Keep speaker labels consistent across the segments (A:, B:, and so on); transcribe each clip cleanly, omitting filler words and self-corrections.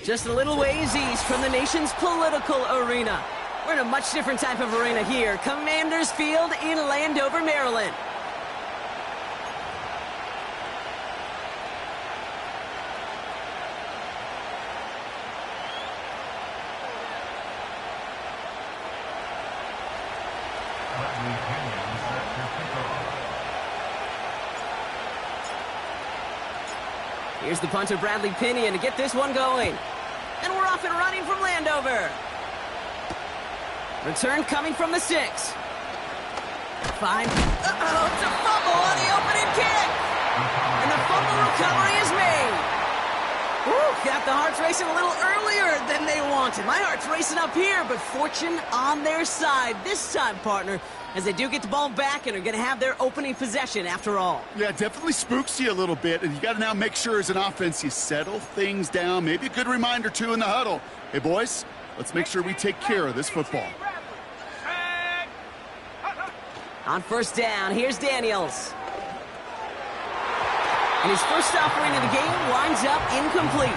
A: Just a little ways east from the nation's political arena. We're in a much different type of arena here. Commanders Field in Landover, Maryland. Here's the punter, Bradley Pinion, to get this one going. And we're off and running from Landover. Return coming from the 6. Fine. Uh-oh, it's a fumble on the opening kick. And the fumble recovery is made. Woo, got the hearts racing a little earlier than they wanted. My heart's racing up here, but fortune on their side this time, partner, as they do get the ball back and are going to have their opening possession after all.
B: Yeah, it definitely spooks you a little bit, and you got to now make sure as an offense you settle things down. Maybe a good reminder, too, in the huddle. Hey, boys, let's make sure we take care of this football.
A: On first down, here's Daniels. And his first offering of the game winds up incomplete.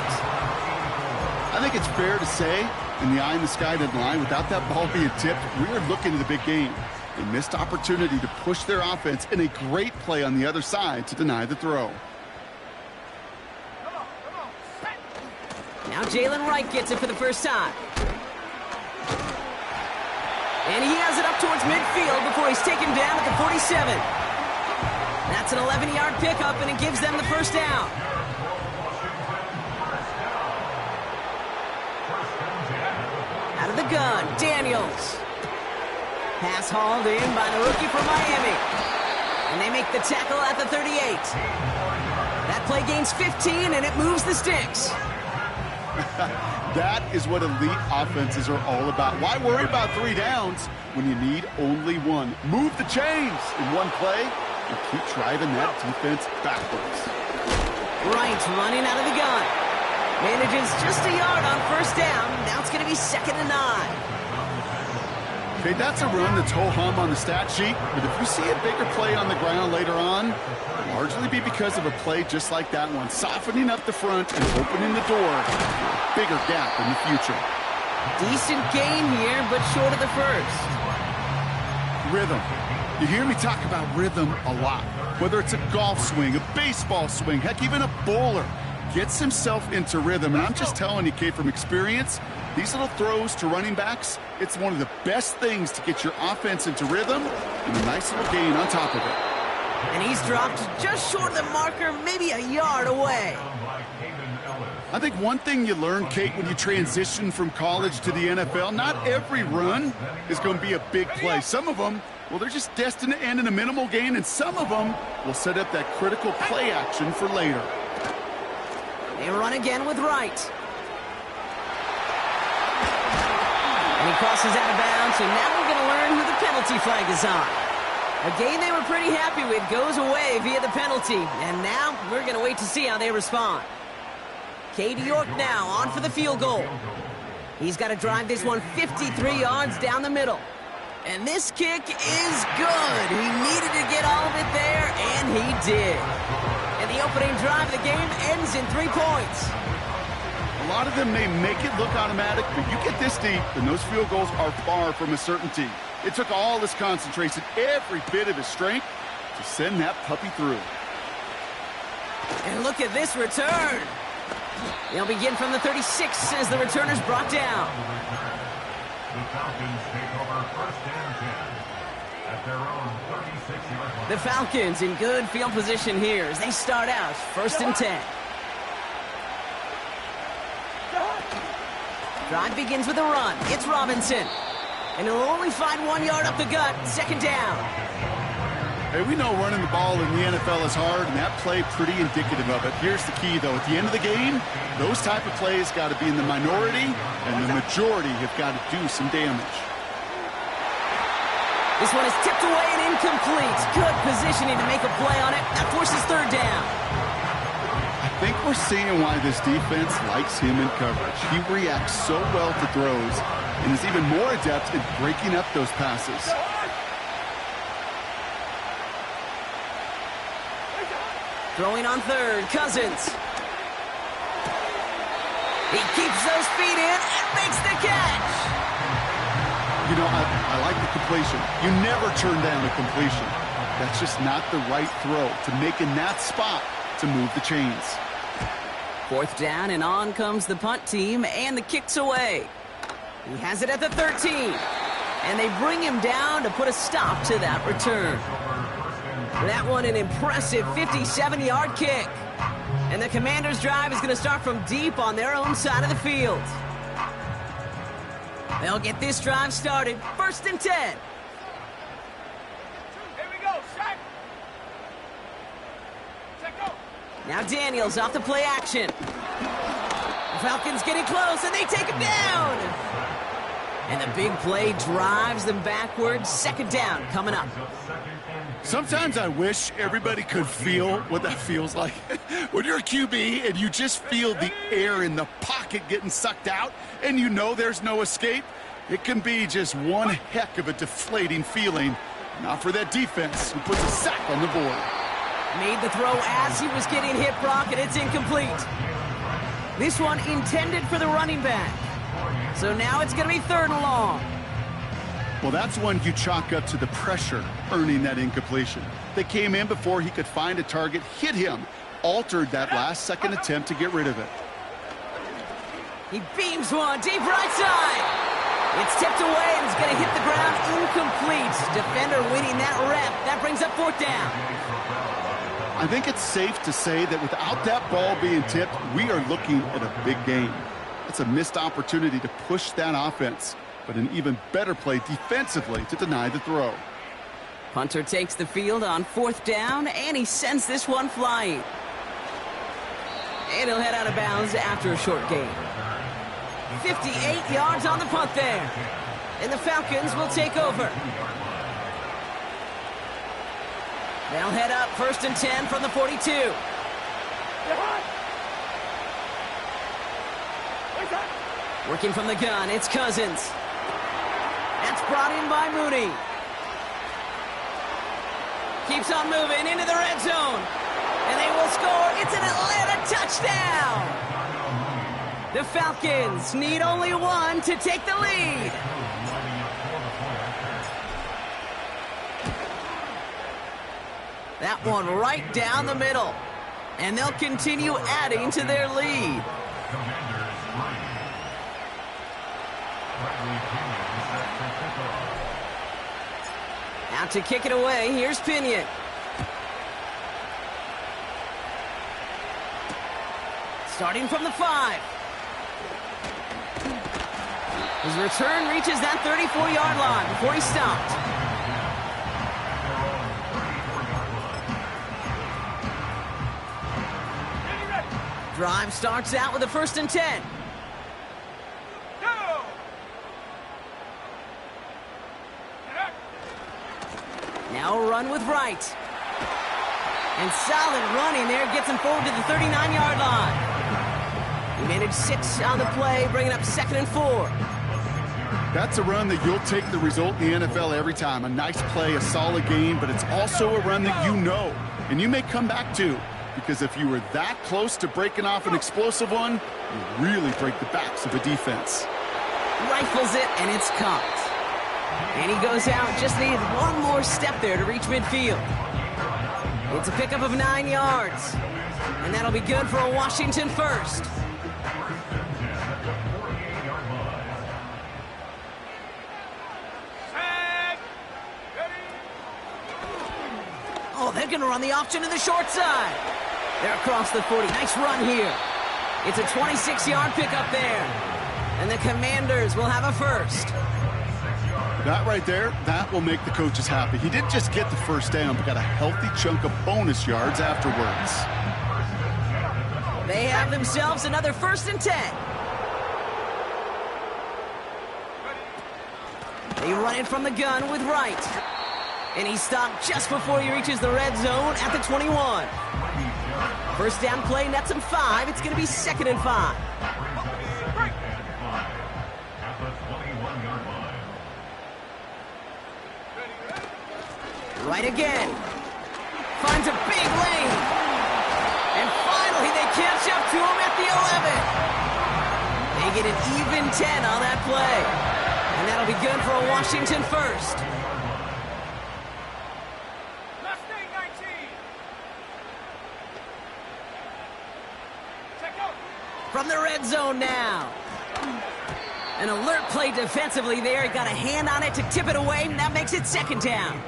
B: I think it's fair to say, in the eye in the sky deadline, without that ball being tipped, we are looking at the big game. A missed opportunity to push their offense and a great play on the other side to deny the throw.
A: Now Jalen Wright gets it for the first time. And he has it up towards midfield before he's taken down at the 47. That's an 11-yard pickup, and it gives them the first down. Out of the gun, Daniels. Pass hauled in by the rookie from Miami. And they make the tackle at the 38. That play gains 15, and it moves the sticks.
B: That is what elite offenses are all about. Why worry about 3 downs when you need only 1? Move the chains in one play and keep driving that defense backwards.
A: Wright running out of the gun. Manages just a yard on first down. Now it's going to be 2nd and 9.
B: Okay, that's a run that's ho-hum on the stat sheet, but if you see a bigger play on the ground later on, it'll largely be because of a play just like that one, softening up the front and opening the door for a bigger gap in the future.
A: Decent gain here, but short of the first.
B: Rhythm. You hear me talk about rhythm a lot. Whether it's a golf swing, a baseball swing, heck, even a bowler gets himself into rhythm. And I'm just telling you, Kate, from experience, these little throws to running backs, it's one of the best things to get your offense into rhythm and a nice little gain on top of it.
A: And he's dropped just short of the marker, maybe a yard away.
B: I think one thing you learn, Kate, when you transition from college to the NFL, not every run is going to be a big play. Some of them, well, they're just destined to end in a minimal gain, and some of them will set up that critical play action for later.
A: They run again with Wright. And he crosses out of bounds, and now we're going to learn who the penalty flag is on. A game they were pretty happy with goes away via the penalty, and now we're going to wait to see how they respond. Cade York now on for the field goal. He's got to drive this one 53 yards down the middle. And this kick is good. He needed to get all of it there, and he did. And the opening drive of the game ends in 3 points.
B: A lot of them may make it look automatic, but you get this deep, and those field goals are far from a certainty. It took all his concentration, every bit of his strength, to send that puppy through.
A: And look at this return. They'll begin from the 36 as the returner's brought down.
C: The Falcons take over 1st and 10 at their own 36-yard line.
A: The Falcons in good field position here as they start out 1st and 10. Drive begins with a run. It's Robinson. And he'll only find 1 yard up the gut. 2nd down.
B: Hey, we know running the ball in the NFL is hard, and that play pretty indicative of it. Here's the key, though. At the end of the game, those type of plays got to be in the minority, and the majority have got to do some damage.
A: This one is tipped away and incomplete. Good positioning to make a play on it. That forces 3rd down.
B: I think we're seeing why this defense likes him in coverage. He reacts so well to throws and is even more adept at breaking up those passes. Throwing on 3rd, Cousins.
A: He keeps those feet in and makes the catch.
B: You know, I like the completion. You never turn down a completion. That's just not the right throw to make in that spot to move the chains.
A: 4th down, and on comes the punt team, and the kick's away. He has it at the 13. And they bring him down to put a stop to that return. That one an impressive 57-yard kick. And the Commanders' drive is going to start from deep on their own side of the field. They'll get this drive started. 1st and 10.
D: Here we go, set. Set, go.
A: Now Daniels off the play action. The Falcons getting close, and they take him down. And the big play drives them backwards. 2nd down coming up.
B: Sometimes I wish everybody could feel what that feels like. When you're a QB and you just feel the air in the pocket getting sucked out and you know there's no escape, it can be just one heck of a deflating feeling. Not for that defense who puts a sack on the board.
A: Made the throw as he was getting hit, Brock, and it's incomplete. This one intended for the running back. So now it's going to be 3rd and long.
B: Well, that's one you chalk up to the pressure earning that incompletion. They came in before he could find a target, hit him, altered that last-second attempt to get rid of it.
A: He beams one deep right side. It's tipped away and it's going to hit the ground incomplete. Defender winning that rep. That brings up 4th down.
B: I think it's safe to say that without that ball being tipped, we are looking at a big game. It's a missed opportunity to push that offense, but an even better play defensively to deny the throw.
A: Punter takes the field on 4th down, and he sends this one flying. And he'll head out of bounds after a short gain. 58 yards on the punt there. And the Falcons will take over. They'll head up 1st and 10 from the 42. Working from the gun, it's Cousins. That's brought in by Mooney. Keeps on moving into the red zone. And they will score. It's an Atlanta touchdown. The Falcons need only one to take the lead. That one right down the middle. And they'll continue adding to their lead. Out to kick it away, here's Pinion. Starting from the 5. His return reaches that 34-yard line before he stopped. Drive starts out with a 1st and 10. Now a run with Wright. And solid running there gets him forward to the 39-yard line. He managed 6 on the play, bringing up 2nd and 4.
B: That's a run that you'll take the result in the NFL every time. A nice play, a solid game, but it's also a run that you know, and you may come back to, because if you were that close to breaking off an explosive one, you really break the backs of a defense.
A: Rifles it, and it's caught. And he goes out, just needed one more step there to reach midfield. It's a pickup of 9 yards. And that'll be good for a Washington first. Oh, they're going to run the option to the short side. They're across the 40. Nice run here. It's a 26-yard pickup there. And the Commanders will have a first.
B: That right there, that will make the coaches happy. He didn't just get the first down, but got a healthy chunk of bonus yards afterwards.
A: They have themselves another 1st and 10. They run it from the gun with Wright. And he stopped just before he reaches the red zone at the 21. First down play nets him 5. It's going to be 2nd and 5. Right again. Finds a big lane. And finally they catch up to him at the 11. get an even 10 on that play. And that'll be good for a Washington first. From the red zone now. An alert play defensively there. He got a hand on it to tip it away, and that makes it second down.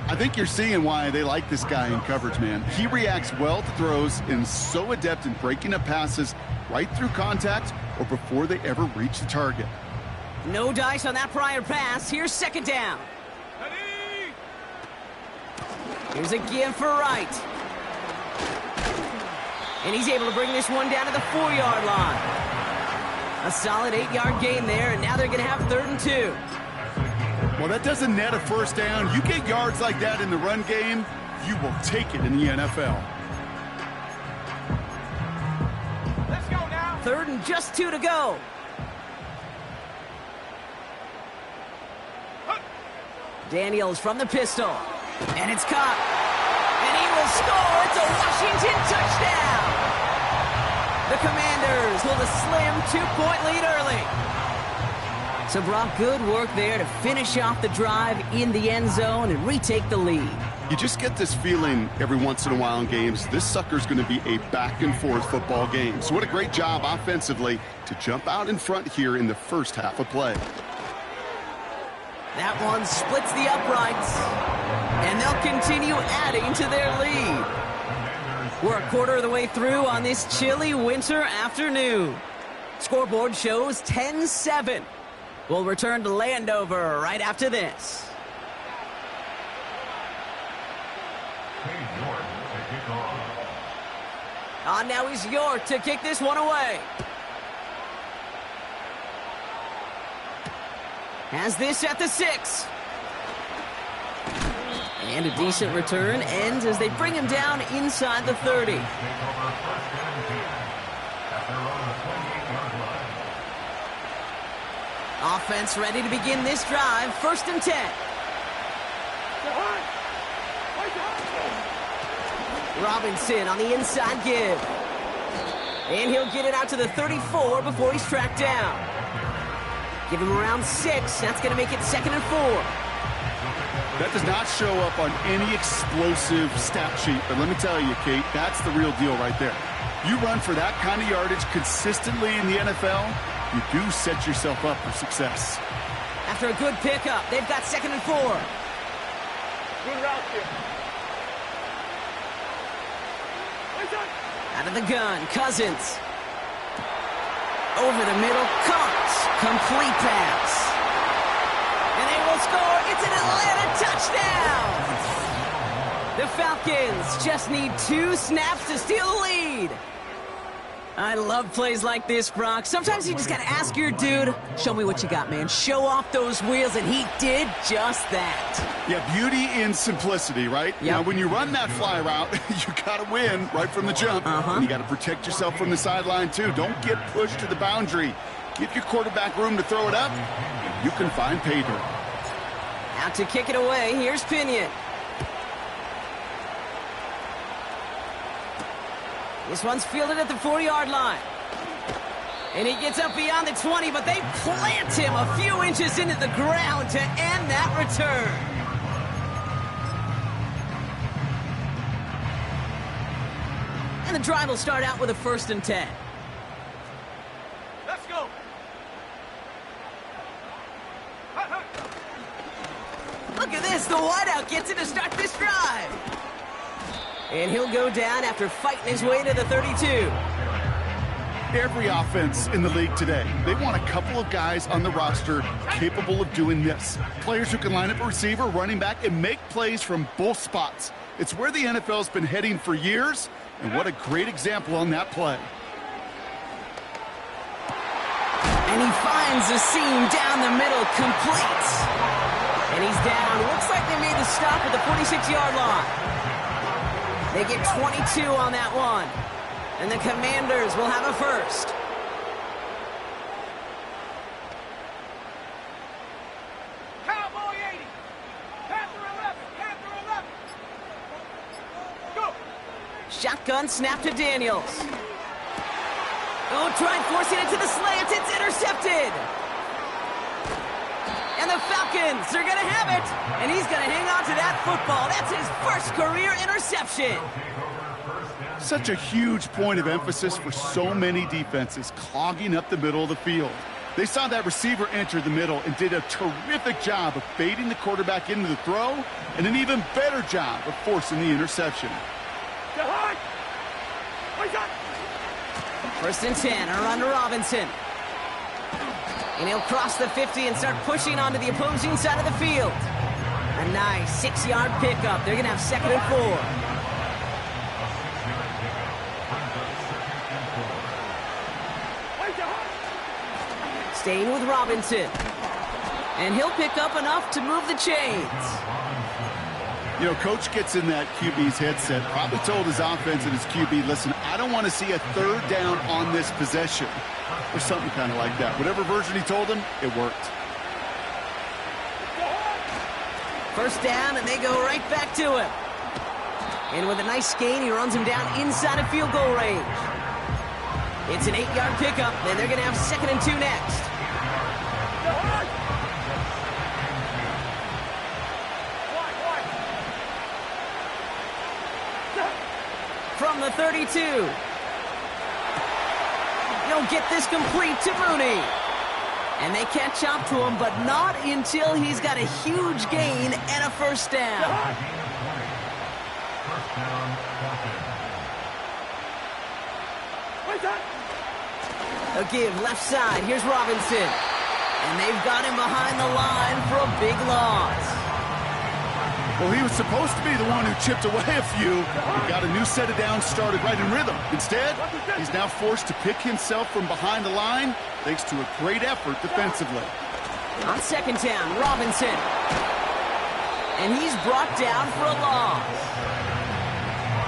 B: I think you're seeing why they like this guy in coverage, man. He reacts well to throws and is so adept in breaking up passes right through contact or before they ever reach the target.
A: No dice on that prior pass. Here's second down. Here's a give for Wright. And he's able to bring this one down to the 4-yard line. A solid 8-yard gain there, and now they're going to have 3rd and 2.
B: Well, that doesn't net a first down. You get yards like that in the run game, you will take it in the NFL.
A: Let's go now. 3rd and just 2 to go. Daniels from the pistol. And it's caught. And he will score. It's a Washington touchdown. The Commanders hold a slim 2-point lead early. So, Brock, good work there to finish off the drive in the end zone and retake the lead.
B: You just get this feeling every once in a while in games, this sucker's going to be a back-and-forth football game. So what a great job offensively to jump out in front here in the first half of play.
A: That one splits the uprights, and they'll continue adding to their lead. We're a quarter of the way through on this chilly winter afternoon. Scoreboard shows 10-7. We'll return to Landover right after this. Now he's York to kick this one away. Has this at the 6. And a decent return ends as they bring him down inside the 30. Offense ready to begin this drive. 1st and 10. Robinson on the inside give. And he'll get it out to the 34 before he's tracked down. Give him around 6. That's going to make it 2nd and 4.
B: That does not show up on any explosive stat sheet. But let me tell you, Kate, that's the real deal right there. You run for that kind of yardage consistently in the NFL, you do set yourself up for success.
A: After a good pickup, they've got 2nd and 4.
D: Good route here.
A: Out of the gun, Cousins. Over the middle, Cox. Complete pass. And they will score. It's an Atlanta touchdown. The Falcons just need 2 snaps to steal the lead. I love plays like this, Brock. Sometimes you just got to ask your dude, show me what you got, man. Show off those wheels, and he did just that.
B: Yeah, beauty in simplicity, right?
A: Yep.
B: Now, when you run that fly route, you got to win right from the jump. And you got to protect yourself from the sideline, too. Don't get pushed to the boundary. Give your quarterback room to throw it up, and you can find pay dirt.
A: Out to kick it away, here's Pinion. This one's fielded at the 4-yard line. And he gets up beyond the 20, but they plant him a few inches into the ground to end that return. And the drive will start out with a 1st and 10.
D: Let's go.
A: Look at this, the wideout gets it to start this drive. And he'll go down after fighting his way to the 32.
B: Every offense in the league today, they want a couple of guys on the roster capable of doing this. Players who can line up a receiver, running back, and make plays from both spots. It's where the NFL's been heading for years, and what a great example on that play.
A: And he finds the seam down the middle, complete. And he's down. Looks like they made the stop at the 46-yard line. They get 22 on that one. And the Commanders will have a 1st.
D: Cowboy 80. Panther 11. Panther 11. Go.
A: Shotgun snap to Daniels. Oh, tried forcing it to the slant. It's intercepted. And the Falcons are going to have it. And he's going to hang on to that football. That's his first career interception.
B: Such a huge point of emphasis for so many defenses, clogging up the middle of the field. They saw that receiver enter the middle and did a terrific job of baiting the quarterback into the throw, and an even better job of forcing the interception.
A: First and 10, a run to Robinson. And he'll cross the 50 and start pushing onto the opposing side of the field. A nice 6-yard pickup. They're going to have 2nd and 4. Staying with Robinson. And he'll pick up enough to move the chains.
B: You know, coach gets in that QB's headset, probably told his offense and his QB, listen, I don't want to see a 3rd down on this possession. Or something kind of like that. Whatever version he told him, it worked.
A: First down, and they go right back to him. And with a nice gain, he runs him down inside of field goal range. It's an 8-yard pickup, and they're going to have 2nd and 2 next. From the 32. He'll get this complete to Mooney. And they catch up to him, but not until he's got a huge gain and a first down. A give left side. Here's Robinson. And they've got him behind the line for a big loss.
B: Well, he was supposed to be the one who chipped away a few and got a new set of downs started right in rhythm. Instead, he's now forced to pick himself from behind the line thanks to a great effort defensively.
A: On 2nd down, Robinson. And he's brought down for a loss.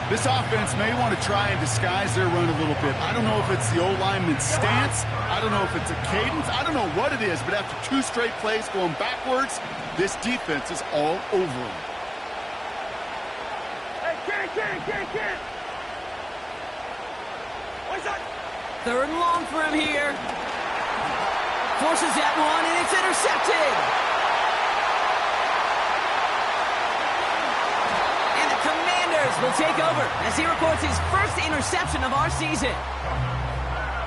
B: This offense may want to try and disguise their run a little bit. I don't know if it's the O-lineman's stance. I don't know if it's a cadence. I don't know what it is, but after 2 straight plays going backwards, this defense is all over them.
D: Kid. What's that?
A: 3rd and long for him here. Forces that one, and it's intercepted. And the Commanders will take over as he records his first interception of our season.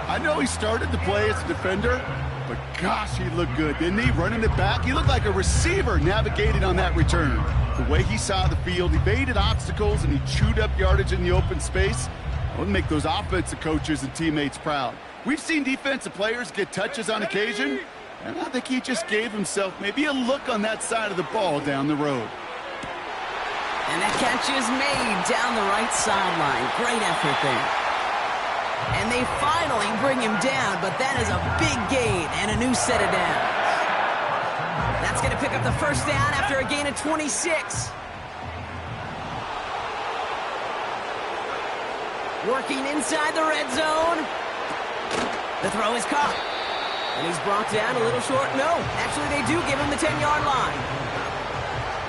B: I know he started the play as a defender, but gosh, he looked good, didn't he? Running it back, he looked like a receiver navigating on that return. The way he saw the field, he evaded obstacles, and he chewed up yardage in the open space. It would make those offensive coaches and teammates proud. We've seen defensive players get touches on occasion, and I think he just gave himself maybe a look on that side of the ball down the road.
A: And that catch is made down the right sideline. Great effort there. And they finally bring him down, but that is a big gain and a new set of downs. That's going to pick up the first down after a gain of 26. Working inside the red zone. The throw is caught. And he's brought down a little short. No, actually they do give him the 10-yard line.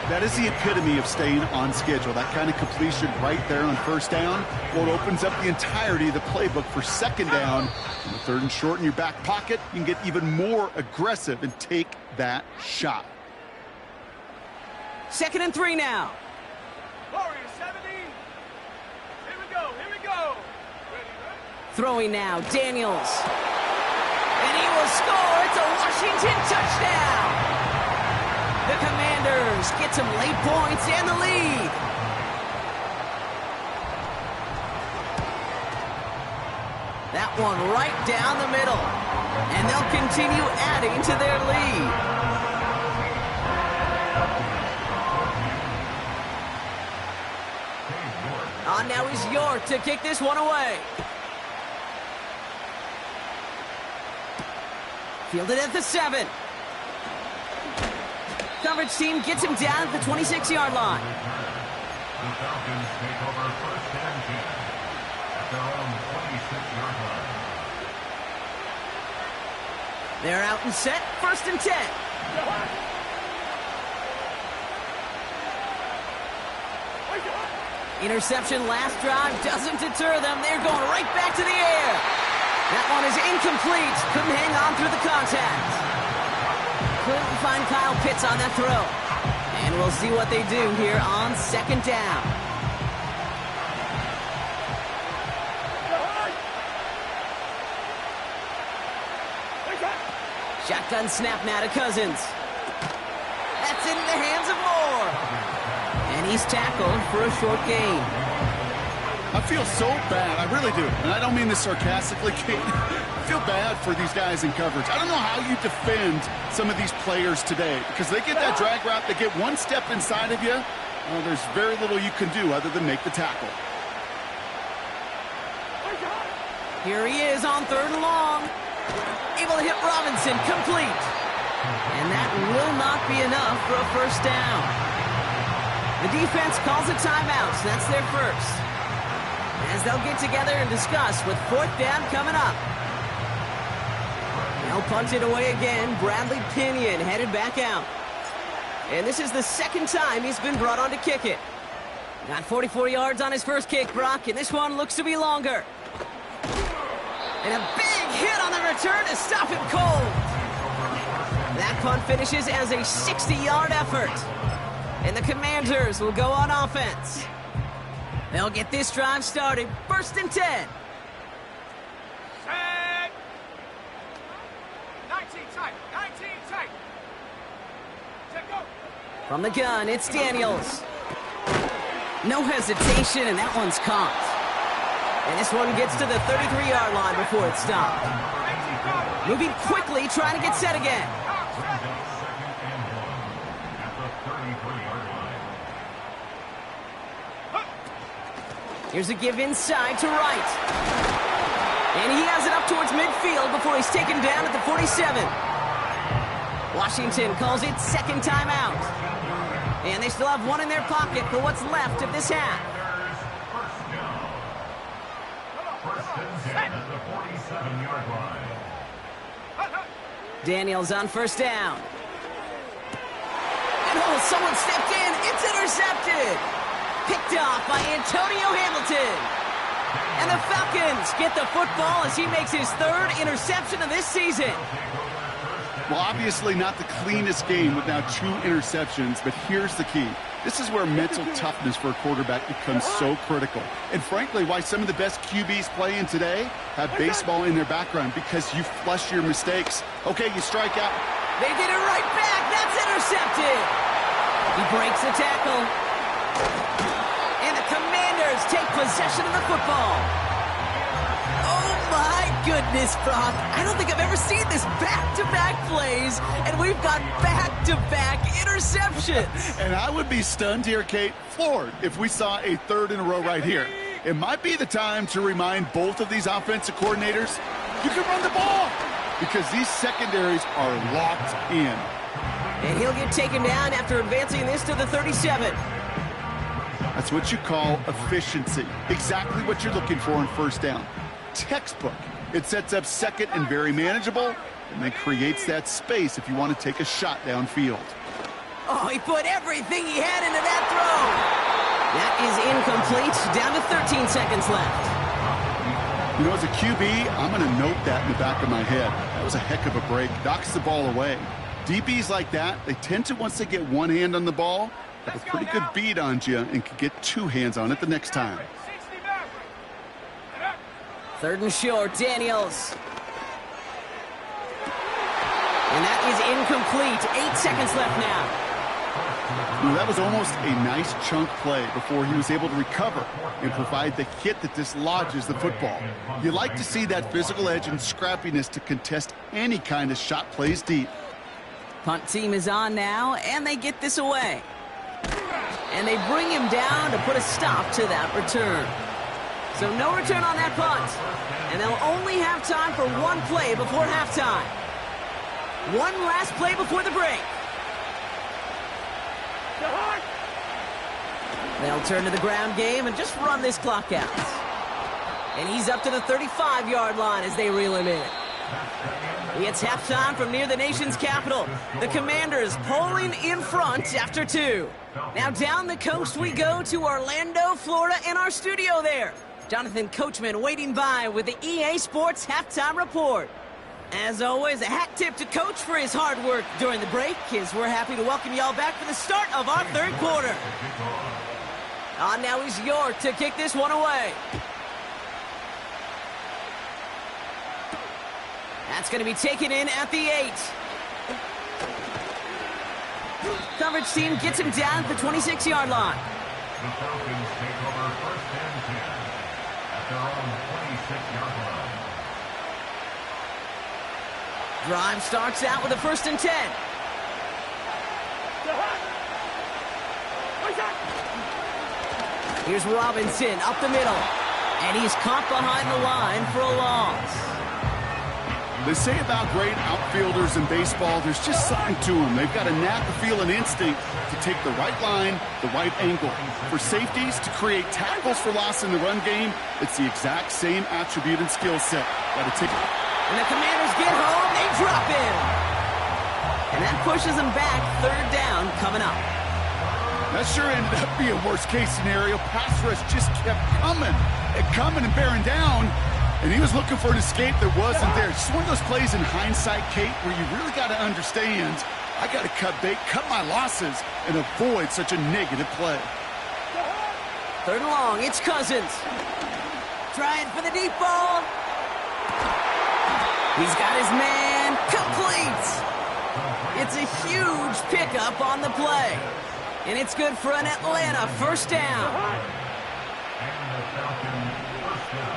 B: That is the epitome of staying on schedule. That kind of completion right there on first down. Well, it opens up the entirety of the playbook for 2nd down. On the 3rd and short in your back pocket, you can get even more aggressive and take that shot.
A: 2nd and 3 now.
D: Warriors 17. Here we go. Ready.
A: Throwing now, Daniels. And he will score. It's a Washington touchdown. The Commanders get some late points and the lead. That one right down the middle. And they'll continue adding to their lead. On now is York to kick this one away. Fielded at the 7. Coverage team gets him down at the 26-yard line.
C: The Falcons take over 1st and 10 at their own 26-yard line.
A: They're out and set. 1st and 10. Interception last drive doesn't deter them. They're going right back to the air. That one is incomplete. Couldn't hang on through the contact. Couldn't find Kyle Pitts on that throw. And we'll see what they do here on second down. Shotgun snap now to Cousins. That's into the hands of Moore. And he's tackled for a short gain.
B: I feel so bad. I really do. And I don't mean this sarcastically, Kate. I feel bad for these guys in coverage. I don't know how you defend some of these players today because they get that drag route, they get one step inside of you. Well, there's very little you can do other than make the tackle.
A: Here he is on 3rd and long. Able to hit Robinson, complete. And that will not be enough for a first down. The defense calls a timeout, so that's their first. As they'll get together and discuss with 4th down coming up. They'll punt it away again. Bradley Pinion headed back out. And this is the 2nd time he's been brought on to kick it. Got 44 yards on his first kick, Brock, and this one looks to be longer. And a big hit on the return to stop him cold. That punt finishes as a 60-yard effort. And the Commanders will go on offense. They'll get this drive started. 1st and 10.
D: Set. 19 tight. 19 tight. Set, go.
A: From the gun, it's Daniels. No hesitation, and that one's caught. And this one gets to the 33-yard line before it's stopped. Moving quickly, trying to get set again. Here's a give inside to right. And he has it up towards midfield before he's taken down at the 47. Washington calls it 2nd timeout. And they still have one in their pocket for what's left of this half. Daniels on 1st down. And oh, someone stepped in. It's intercepted. Picked off by Antonio Hamilton. And the Falcons get the football as he makes his 3rd interception of this season.
B: Well, obviously not the cleanest game with now 2 interceptions, but here's the key. This is where mental toughness for a quarterback becomes so critical. And frankly, why some of the best QBs playing today have baseball in their background, because you flush your mistakes. Okay, you strike out.
A: They get it right back. That's intercepted. He breaks the tackle. And the Commanders take possession of the football. Oh, my goodness, Brock. I don't think I've ever seen this back-to-back plays, and we've got back-to-back interceptions.
B: And I would be stunned here, Kate, floored, if we saw a 3rd in a row right here. It might be the time to remind both of these offensive coordinators, you can run the ball, because these secondaries are locked in.
A: And he'll get taken down after advancing this to the 37.
B: That's what you call efficiency. Exactly what you're looking for in 1st down. Textbook. It sets up 2nd and very manageable, and then creates that space if you want to take a shot downfield.
A: Oh, he put everything he had into that throw. That is incomplete. Down to 13 seconds left.
B: You know, as a QB, I'm going to note that in the back of my head. That was a heck of a break. Knocks the ball away. DBs like that, they tend to, once they get one hand on the ball, have a pretty good beat on you and can get 2 hands on it the next time.
A: 3rd and short, Daniels. And that is incomplete. 8 seconds left now.
B: Well, that was almost a nice chunk play before he was able to recover and provide the hit that dislodges the football. You like to see that physical edge and scrappiness to contest any kind of shot plays deep.
A: Punt team is on now, and they get this away. And they bring him down to put a stop to that return. So no return on that punt. And they'll only have time for one play before halftime. One last play before the break. They'll turn to the ground game and just run this clock out. And he's up to the 35-yard line as they reel him in. It's halftime from near the nation's capital. The Commanders pulling in front after 2. Now down the coast we go to Orlando, Florida, in our studio there. Jonathan Coachman waiting by with the EA Sports Halftime Report. As always, a hat tip to Coach for his hard work during the break, as we're happy to welcome y'all back for the start of our third quarter. Now he's York to kick this one away. That's going to be taken in at the 8. Coverage team gets him down at the 26-yard line.
C: The Falcons take over first and 10 at their own 26-yard line.
A: Drive starts out with a 1st and 10. Here's Robinson up the middle. And he's caught behind the line for a loss.
B: They say about great outfielders in baseball, there's just something to them. They've got a knack, a feel, and instinct to take the right line, the right angle. For safeties, to create tackles for loss in the run game, it's the exact same attribute and skill set. Got to take it.
A: And the Commanders get home, they drop him. And that pushes them back, 3rd down coming up.
B: That sure ended up being worst-case scenario. Pass rush just kept coming and bearing down. And he was looking for an escape that wasn't there. Just one of those plays in hindsight, Kate, where you really got to understand, I got to cut bait, cut my losses, and avoid such a negative play.
A: 3rd and long, it's Cousins. Trying for the deep ball. He's got his man complete. It's a huge pickup on the play. And it's good for an Atlanta 1st down.
C: And the Falcons first down.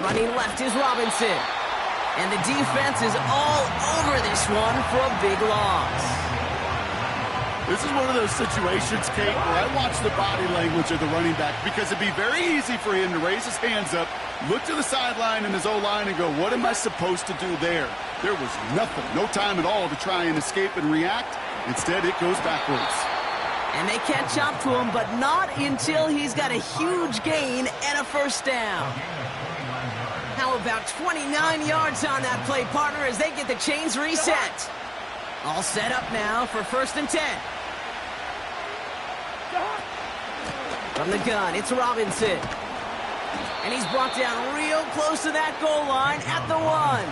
A: Running left is Robinson. And the defense is all over this one for a big loss.
B: This is one of those situations, Kate, where I watch the body language of the running back, because it'd be very easy for him to raise his hands up, look to the sideline in his O-line and go, what am I supposed to do there? There was nothing, no time at all to try and escape and react. Instead, it goes backwards.
A: And they catch up to him, but not until he's got a huge gain and a 1st down. How about 29 yards on that play, partner, as they get the chains reset. All set up now for 1st and 10. From the gun, it's Robinson. And he's brought down real close to that goal line at the 1.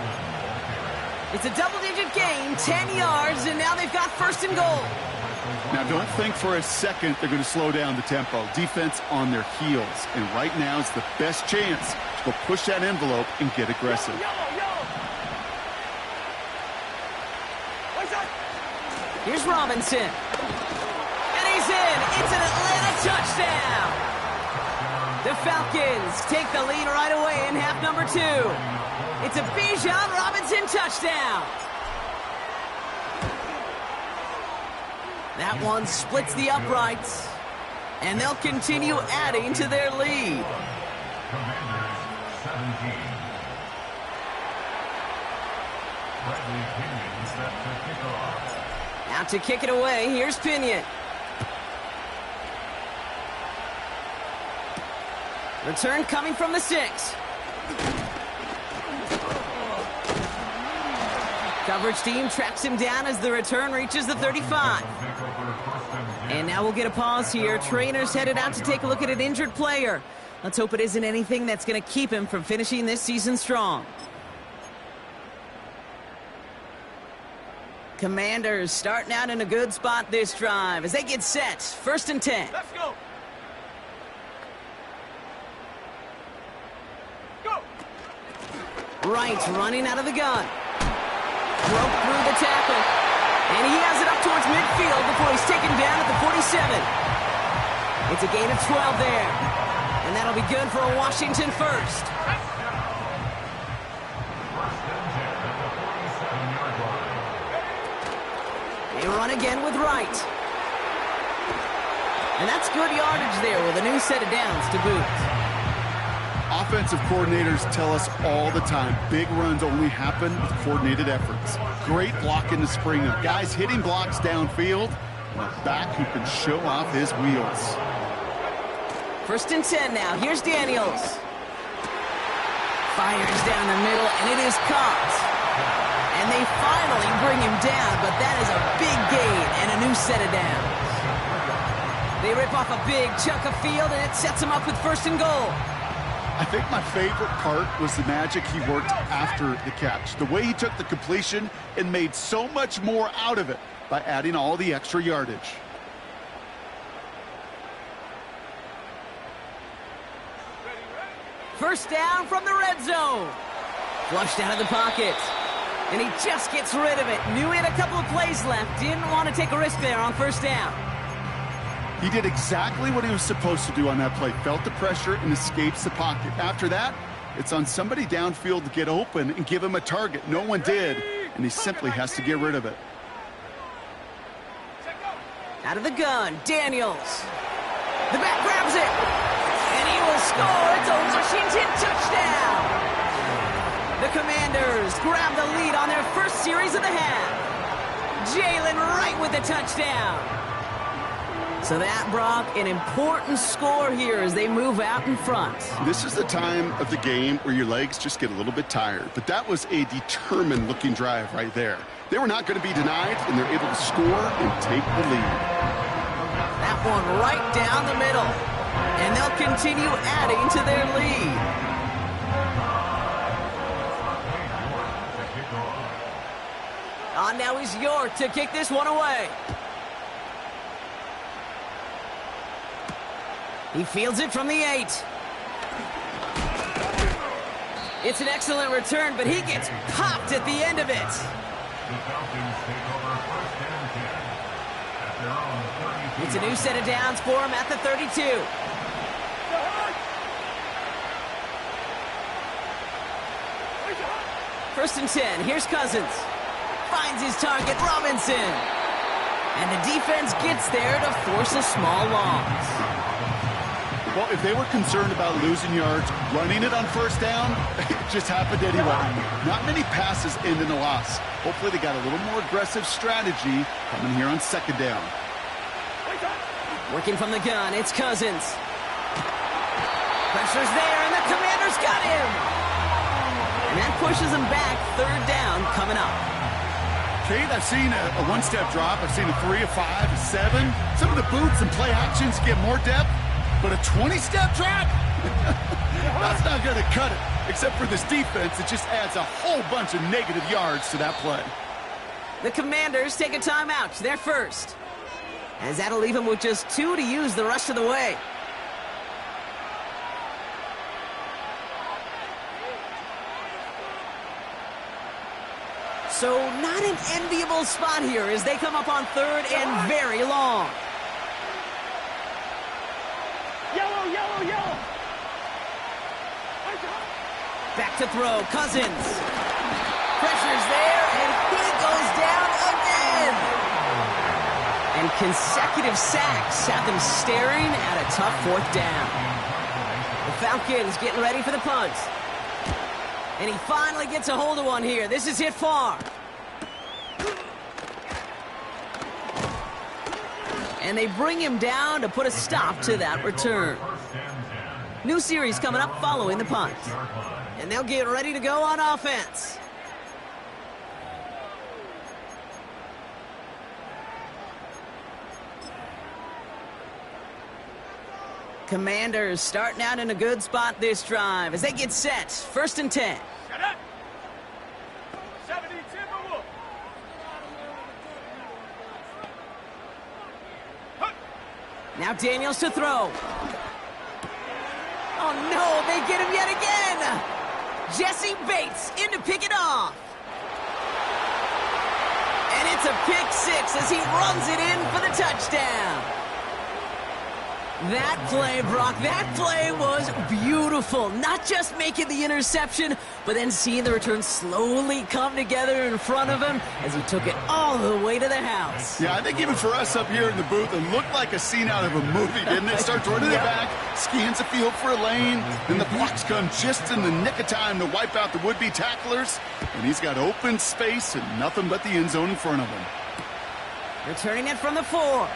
A: It's a double-digit gain, 10 yards, and now they've got 1st and goal.
B: Now, don't think for a second they're going to slow down the tempo. Defense on their heels. And right now is the best chance to go push that envelope and get aggressive.
A: Here's Robinson. And he's in. It's an Atlanta touchdown. The Falcons take the lead right away in half number 2. It's a Bijan Robinson touchdown. That one splits the uprights. And they'll continue adding to their lead.
C: Commanders 17. Bradley Pinion set to kick off.
A: Now to kick it away, here's Pinion. Return coming from the 6. Coverage team tracks him down as the return reaches the 35. And now we'll get a pause here. Trainers headed out to take a look at an injured player. Let's hope it isn't anything that's going to keep him from finishing this season strong. Commanders starting out in a good spot this drive as they get set. 1st and 10.
D: Let's go. Go.
A: Wright running out of the gun. Broke through the tackle. And he has it up towards midfield before he's taken down at the 47. It's a gain of 12 there. And that'll be good for a Washington 1st. They run again with Wright. And that's good yardage there with a new set of downs to boot.
B: Offensive coordinators tell us all the time, big runs only happen with coordinated efforts. Great blocking to spring them. Guys hitting blocks downfield, and a back who can show off his wheels.
A: 1st and 10 now. Here's Daniels. Fires down the middle, and it is caught. And they finally bring him down, but that is a big gain and a new set of downs. They rip off a big chunk of field, and it sets them up with 1st and goal.
B: I think my favorite part was the magic he worked after the catch. The way he took the completion and made so much more out of it by adding all the extra yardage.
A: First down from the red zone. Flushed out of the pocket. And he just gets rid of it. Knew he had a couple of plays left. Didn't want to take a risk there on 1st down.
B: He did exactly what he was supposed to do on that play. Felt the pressure and escapes the pocket. After that, it's on somebody downfield to get open and give him a target. No one did, and he simply has to get rid of it.
A: Out of the gun, Daniels. The back grabs it. And he will score. It's a Washington touchdown. The Commanders grab the lead on their first series of the half. Jalen Wright with the touchdown. So that, Brock, an important score here as they move out in front.
B: This is the time of the game where your legs just get a little bit tired. But that was a determined-looking drive right there. They were not going to be denied, and they're able to score and take the lead.
A: That one right down the middle. And they'll continue adding to their lead. On now is York to kick this one away. He fields it from the 8. It's an excellent return, but he gets popped at the end of it. It's a new set of downs for him at the 32. First and 10. Here's Cousins. Finds his target, Robinson. And the defense gets there to force a small loss.
B: Well, if they were concerned about losing yards, running it on 1st down, it just happened anyway. Not many passes end in a loss. Hopefully they got a little more aggressive strategy coming here on 2nd down.
A: Working from the gun, it's Cousins. Pressure's there, and the Commanders got him. And that pushes him back. 3rd down coming up.
B: Kate, I've seen a 1-step drop. I've seen a 3, a 5, a 7. Some of the boots and play actions get more depth. But a 20-step drop? That's not going to cut it. Except for this defense, it just adds a whole bunch of negative yards to that play.
A: The Commanders take a timeout. They're first. As that'll leave them with just 2 to use the rest of the way. So not an enviable spot here as they come up on 3rd and very long.
D: Yellow, yellow.
A: Back to throw, Cousins. Pressure's there, and he goes down again. And consecutive sacks have them staring at a tough 4th down. The Falcons getting ready for the punt. And he finally gets a hold of one here. This is hit far. And they bring him down to put a stop to that return. New series coming up following the punt. And they'll get ready to go on offense. Commanders starting out in a good spot this drive as they get set. 1st and 10.
D: Shut up. 72 Wk.
A: Now Daniels to throw. Oh no, they get him yet again. Jesse Bates in to pick it off. And it's a pick 6 as he runs it in for the touchdown. That play, Brock, that play was beautiful. Not just making the interception, but then seeing the return slowly come together in front of him as he took it all the way to the house.
B: Yeah, I think even for us up here in the booth, it looked like a scene out of a movie, didn't it? Starts running it back, scans the field for a lane, then the blocks come just in the nick of time to wipe out the would-be tacklers, and he's got open space and nothing but the end zone in front of him.
A: Returning it from the 4.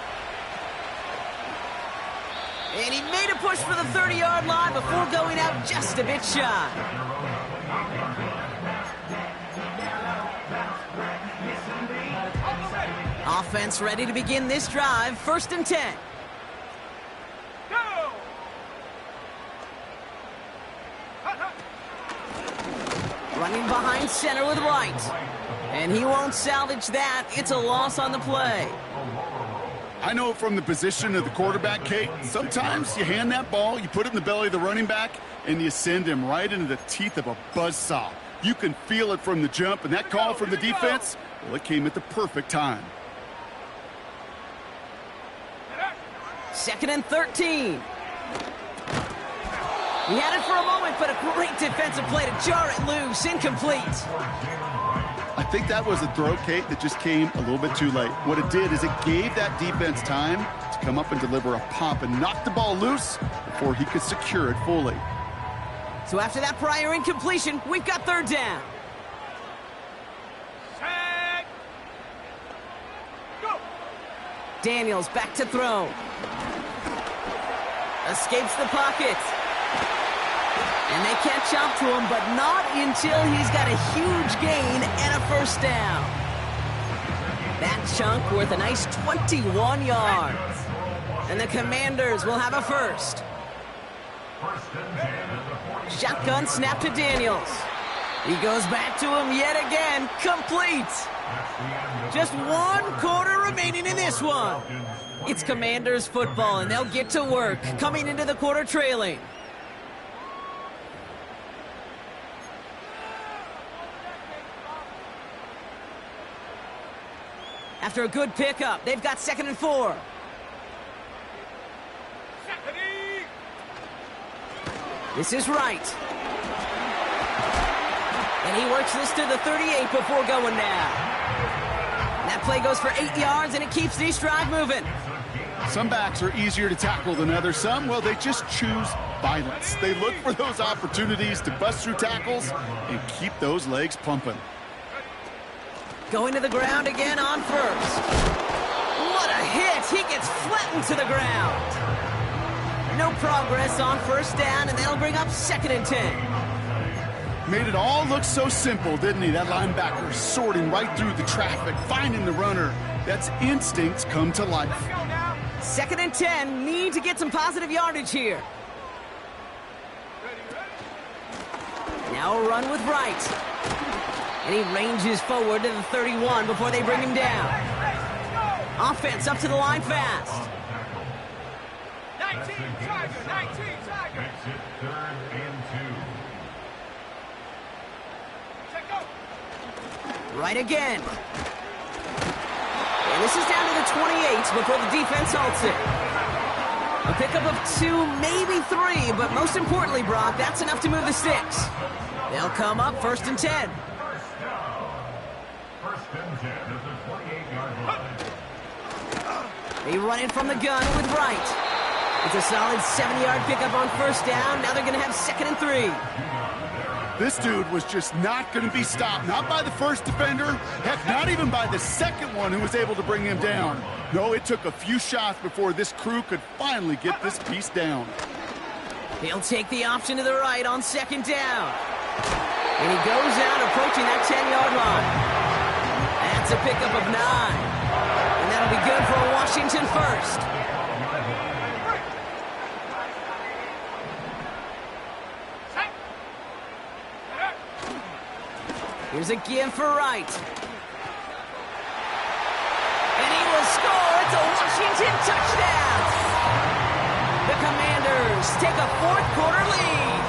A: And he made a push for the 30-yard line before going out just a bit shy. Offense ready to begin this drive. 1st and 10. Swing behind center with right. And he won't salvage that. It's a loss on the play.
B: I know from the position of the quarterback, Kate, sometimes you hand that ball, you put it in the belly of the running back, and you send him right into the teeth of a buzzsaw. You can feel it from the jump, and that call from the defense, well, it came at the perfect time.
A: 2nd and 13. He had it for a moment, but a great defensive play to jar it loose. Incomplete.
B: I think that was a throw, Kate, that just came a little bit too late. What it did is it gave that defense time to come up and deliver a pop and knock the ball loose before he could secure it fully.
A: So after that prior incompletion, we've got 3rd down.
D: Set. Go.
A: Daniels back to throw. Escapes the pocket. And they catch up to him, but not until he's got a huge gain and a 1st down. That chunk worth a nice 21 yards. And the Commanders will have a 1st. Shotgun snap to Daniels. He goes back to him yet again. Complete. Just 1 quarter remaining in this one. It's Commanders football, and they'll get to work, coming into the quarter trailing. After a good pickup, they've got 2nd and 4. This is right. And he works this to the 38 before going down. That play goes for 8 yards, and it keeps this drive moving.
B: Some backs are easier to tackle than others. Some, well, they just choose violence. They look for those opportunities to bust through tackles and keep those legs pumping.
A: Going to the ground again on 1st. What a hit! He gets flattened to the ground. No progress on 1st down, and that'll bring up 2nd and 10.
B: Made it all look so simple, didn't he? That linebacker sorting right through the traffic, finding the runner. That's instincts come to life.
A: 2nd and 10, need to get some positive yardage here. Now a run with right. And he ranges forward to the 31 before they bring him down. Offense up to the line fast.
D: 19 Tiger, 19 Tiger.
C: Makes it 3rd and 2.
D: Check go.
A: Right again. And this is down to the 28 before the defense halts it. A pickup of 2, maybe 3, but most importantly, Brock, that's enough to move the sticks. They'll come up 1st and 10.
C: 1st and 10 at the 28-yard line.
A: They run it from the gun with right. It's a solid 7-yard pickup on 1st down. Now they're going to have 2nd and 3.
B: This dude was just not going to be stopped. Not by the first defender. Heck, not even by the second one who was able to bring him down. No, it took a few shots before this crew could finally get this piece down.
A: He'll take the option to the right on 2nd down. And he goes out approaching that 10-yard line. That's a pickup of 9. And that'll be good for a Washington 1st. Here's a give for right. And he will score. It's a Washington touchdown. The Commanders take a 4th quarter lead.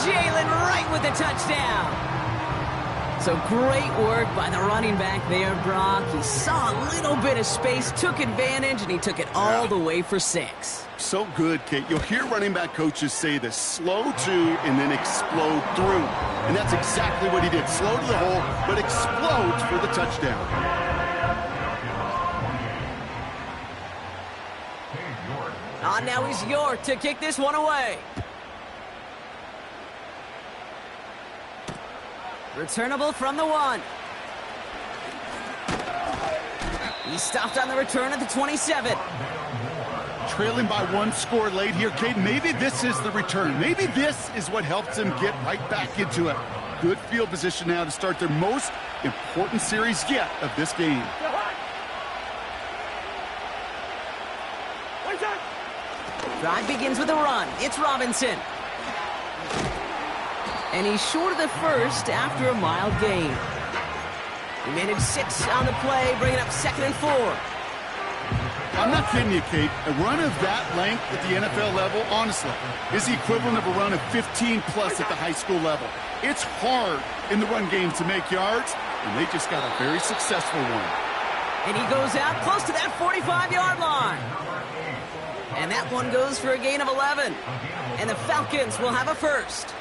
A: Jalen Wright with the touchdown. So great work by the running back there, Brock. He saw a little bit of space, took advantage, and he took it all the way for 6.
B: So good, Kate. You'll hear running back coaches say this: slow to and then explode through. And that's exactly what he did. Slow to the hole, but explodes for the touchdown.
A: Now he's York to kick this one away. Returnable from the 1. He stopped on the return at the 27.
B: Trailing by 1 score late here, Kate. Maybe this is the return. Maybe this is what helps them get right back into it. Good field position now to start their most important series yet of this game.
A: Drive begins with a run. It's Robinson. And he's short of the first after a mild gain. He managed 6 on the play, bringing up 2nd and 4.
B: I'm not kidding you, Kate. A run of that length at the NFL level, honestly, is the equivalent of a run of 15-plus at the high school level. It's hard in the run game to make yards, and they just got a very successful one.
A: And he goes out close to that 45-yard line. And that one goes for a gain of 11. And the Falcons will have a first.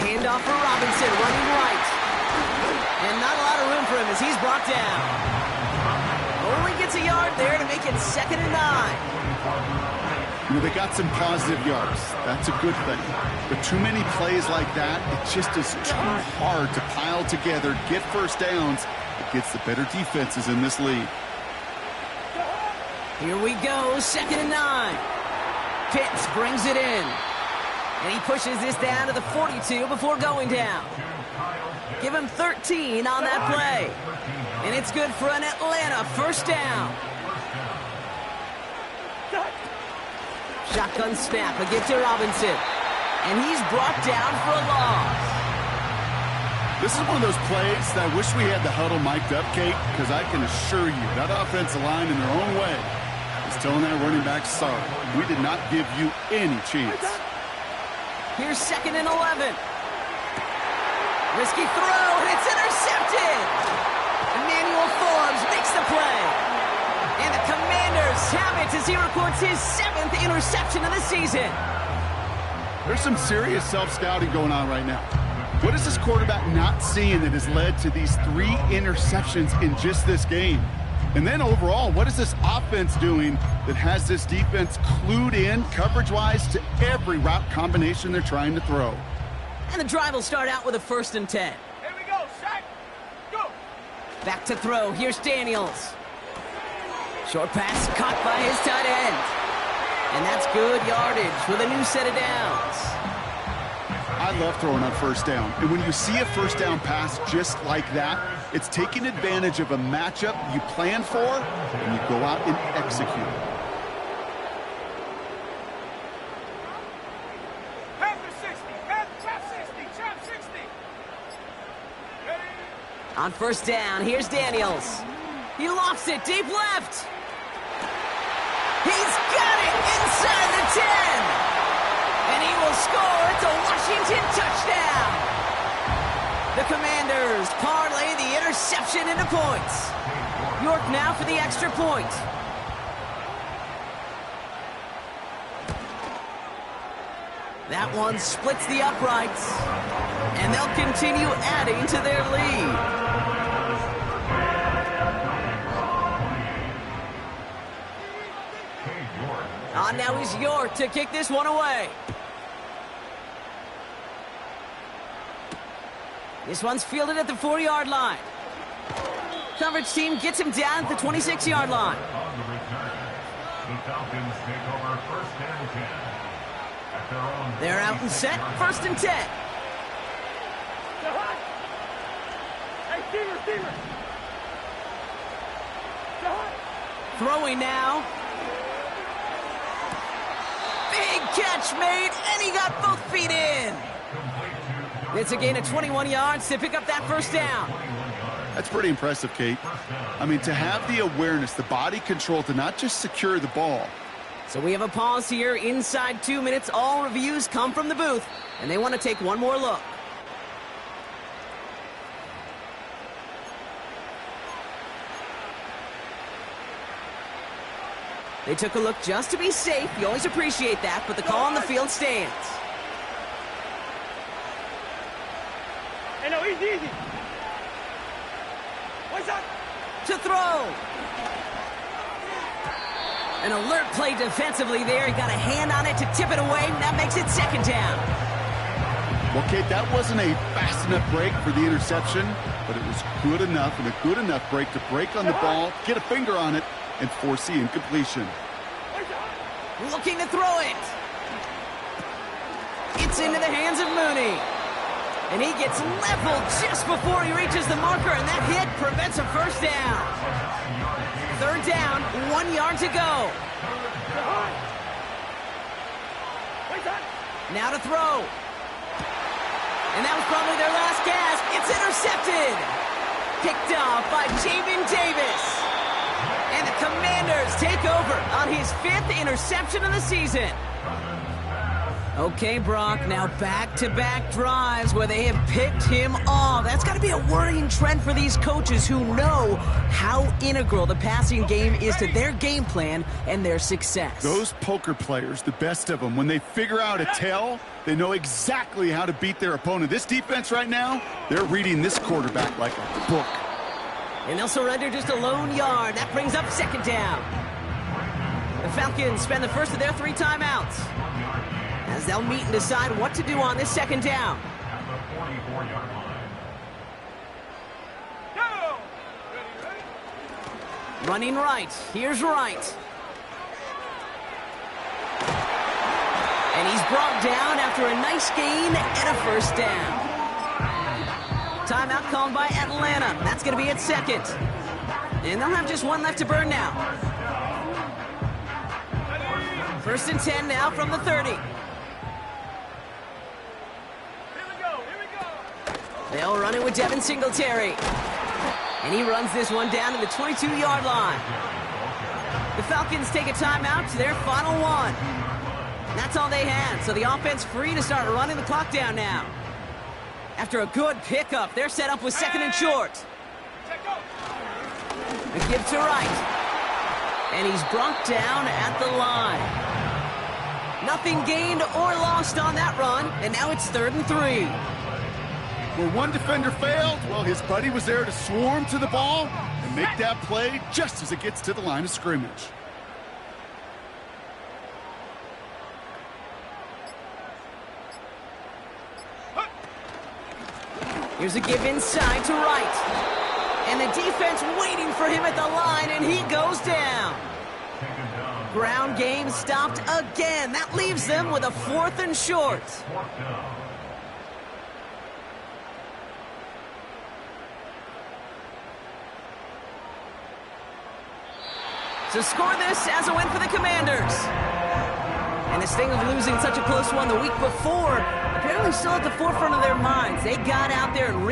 A: Handoff for Robinson, running right. And not a lot of room for him as he's brought down. Only gets a yard there to make it 2nd and 9.
B: You know, they got some positive yards. That's a good thing. But too many plays like that, it just is too hard to pile together, get first downs against the better defenses in this league.
A: Here we go, 2nd and 9. Pitts brings it in. And he pushes this down to the 42 before going down. Give him 13 on that play. And it's good for an Atlanta first down. Shotgun snap, a give to Robinson. And he's brought down for a loss.
B: This is one of those plays that I wish we had the huddle mic'd up, Kate, because I can assure you that offensive line in their own way is telling that running back, sorry, we did not give you any chance.
A: Here's 2nd and 11. Risky throw, and it's intercepted. Emmanuel Forbes makes the play. And the Commanders have it as he records his 7th interception of the season.
B: There's some serious self-scouting going on right now. What is this quarterback not seeing that has led to these 3 interceptions in just this game? And then overall, what is this offense doing that has this defense clued in coverage-wise to every route combination they're trying to throw?
A: And the drive will start out with a 1st and 10.
D: Here we go, Shaq. Go.
A: Back to throw. Here's Daniels. Short pass caught by his tight end. And that's good yardage with a new set of downs.
B: I love throwing on first down. And when you see a first down pass just like that, it's taking advantage of a matchup you plan for, and you go out and execute.
D: Half to 60. Half, trap 60. Trap 60. Ready?
A: On first down, here's Daniels. He lofts it deep left. He's got it inside the 10. And he will score. It's a Washington touchdown. The Commanders parlay the interception into points. York now for the extra point. That one splits the uprights. And they'll continue adding to their lead. Now is York to kick this one away. This one's fielded at the 4-yard line. Coverage team gets him down at the 26-yard line.
C: On the return, the Falcons take over 1st and 10. At their own
A: They're out and set, 1st and 10.
D: Hey, receiver.
A: Throwing now. Big catch made, and he got both feet in. It's a gain of 21 yards to pick up that first down.
B: That's pretty impressive, Kate. I mean, to have the awareness, the body control to not just secure the ball.
A: So we have a pause here inside 2 minutes. All reviews come from the booth, and they want to take one more look. They took a look just to be safe. You always appreciate that, but the call on the field stands.
D: Hey, no, easy. What's up?
A: To throw. An alert play defensively there. He got a hand on it to tip it away, and that makes it 2nd down.
B: Well, Kate, that wasn't a fast enough break for the interception, but it was good enough and a good enough break to break on the ball, get a finger on it, and foresee incompletion.
A: Looking to throw it. It's into the hands of Mooney. And he gets leveled just before he reaches the marker, and that hit prevents a first down. Third down, 1 yard to go. Now to throw. And that was probably their last gasp. It's intercepted. Picked off by Jamin Davis. And the Commanders take over on his 5th interception of the season. Okay, Brock, now back-to-back drives where they have picked him off. That's got to be a worrying trend for these coaches who know how integral the passing game is to their game plan and their success.
B: Those poker players, the best of them, when they figure out a tell, they know exactly how to beat their opponent. This defense right now, they're reading this quarterback like a book.
A: And they'll surrender just a lone yard. That brings up second down. The Falcons spend the first of their 3 timeouts as they'll meet and decide what to do on this second down.
C: At the 44-yard line.
D: Go! Ready?
A: Running right. Here's Wright. And he's brought down after a nice gain and a first down. Timeout called by Atlanta. That's going to be at second. And they'll have just 1 left to burn now. First and 10 now from the 30. They'll run it with Devin Singletary. And he runs this one down to the 22-yard line. The Falcons take a timeout to their final one. That's all they had, so the offense free to start running the clock down now. After a good pickup, they're set up with second and short. A give to Wright. And he's brought down at the line. Nothing gained or lost on that run, and now it's 3rd and 3.
B: Where one defender failed, well, his buddy was there to swarm to the ball and make that play just as it gets to the line of scrimmage.
A: Here's a give inside to Wright. And the defense waiting for him at the line, and he goes down. Ground game stopped again. That leaves them with a 4th and short. To score this as a win for the Commanders. And this thing of losing such a close one the week before, apparently still at the forefront of their minds. They got out there and